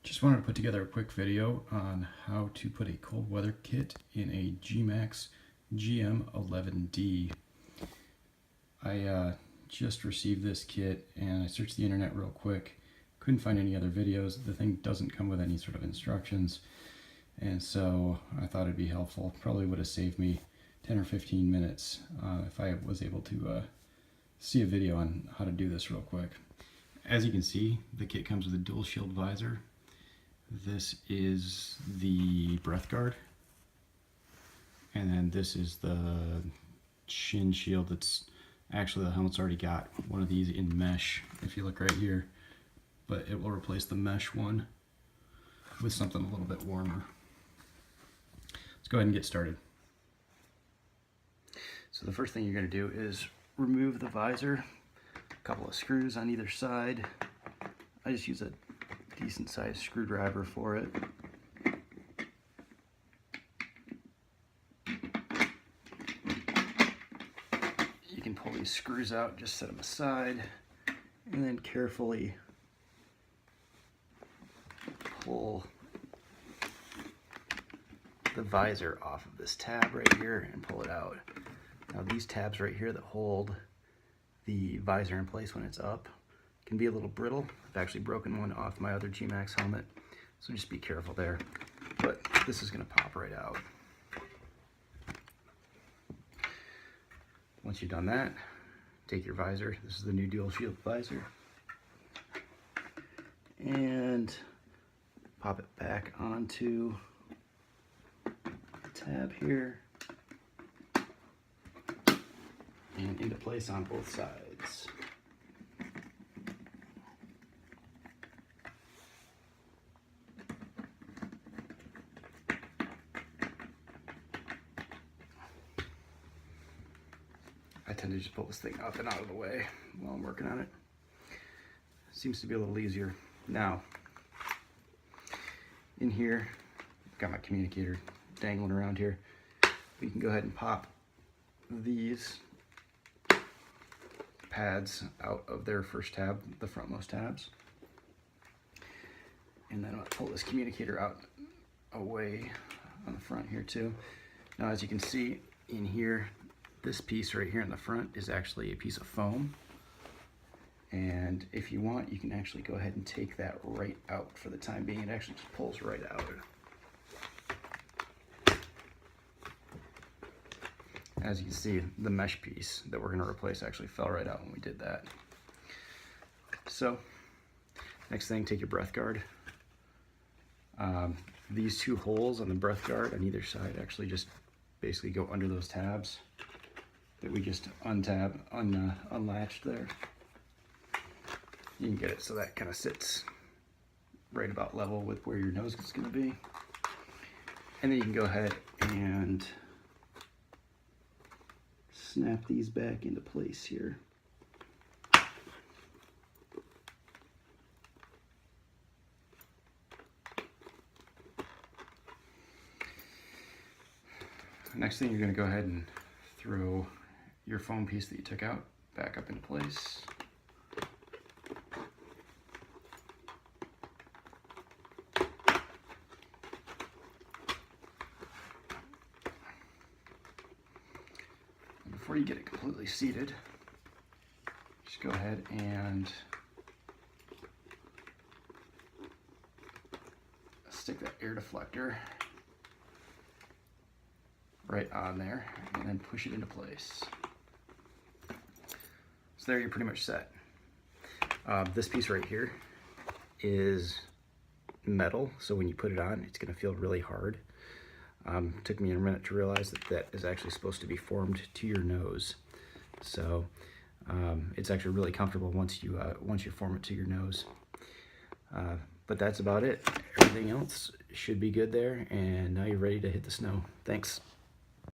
Just wanted to put together a quick video on how to put a cold weather kit in a GMax GM11d. I just received this kit and I searched the internet real quick. Couldn't find any other videos. The thing doesn't come with any sort of instructions, and so I thought it'd be helpful. Probably would have saved me 10 or 15 minutes if I was able to see a video on how to do this real quick. As you can see, the kit comes with a dual shield visor. This is the breath guard, and then this is the shin shield. That's actually, the helmet's already got one of these in mesh, if you look right here, but it will replace the mesh one with something a little bit warmer. Let's go ahead and get started. So the first thing you're going to do is remove the visor, a couple of screws on either side. I just use a decent sized screwdriver for it. You can pull these screws out, just set them aside, and then carefully pull the visor off of this tab right here and pull it out. Now these tabs right here that hold the visor in place when it's up can be a little brittle. I've actually broken one off my other GMax helmet, so just be careful there. But this is going to pop right out. Once you've done that, take your visor. This is the new dual shield visor, and pop it back onto the tab here and into place on both sides. I tend to just pull this thing up and out of the way while I'm working on it. Seems to be a little easier. Now, in here, I've got my communicator dangling around here. We can go ahead and pop these pads out of their first tab, the frontmost tabs. And then I'll pull this communicator out away on the front here too. Now, as you can see in here, this piece right here in the front is actually a piece of foam. And if you want, you can actually go ahead and take that right out for the time being. It actually just pulls right out. As you can see, the mesh piece that we're going to replace actually fell right out when we did that. So, next thing, take your breath guard. These two holes on the breath guard on either side actually just basically go under those tabs that we just unlatched there. You can get it so that kind of sits right about level with where your nose is going to be. And then you can go ahead and snap these back into place here. Next thing, you're going to go ahead and throw your foam piece that you took out back up into place. And before you get it completely seated, just go ahead and stick that air deflector right on there and then push it into place. So there, you're pretty much set. This piece right here is metal, so when you put it on, it's going to feel really hard. Took me a minute to realize that that is actually supposed to be formed to your nose. So it's actually really comfortable once you form it to your nose. But that's about it. Everything else should be good there, and now you're ready to hit the snow. Thanks.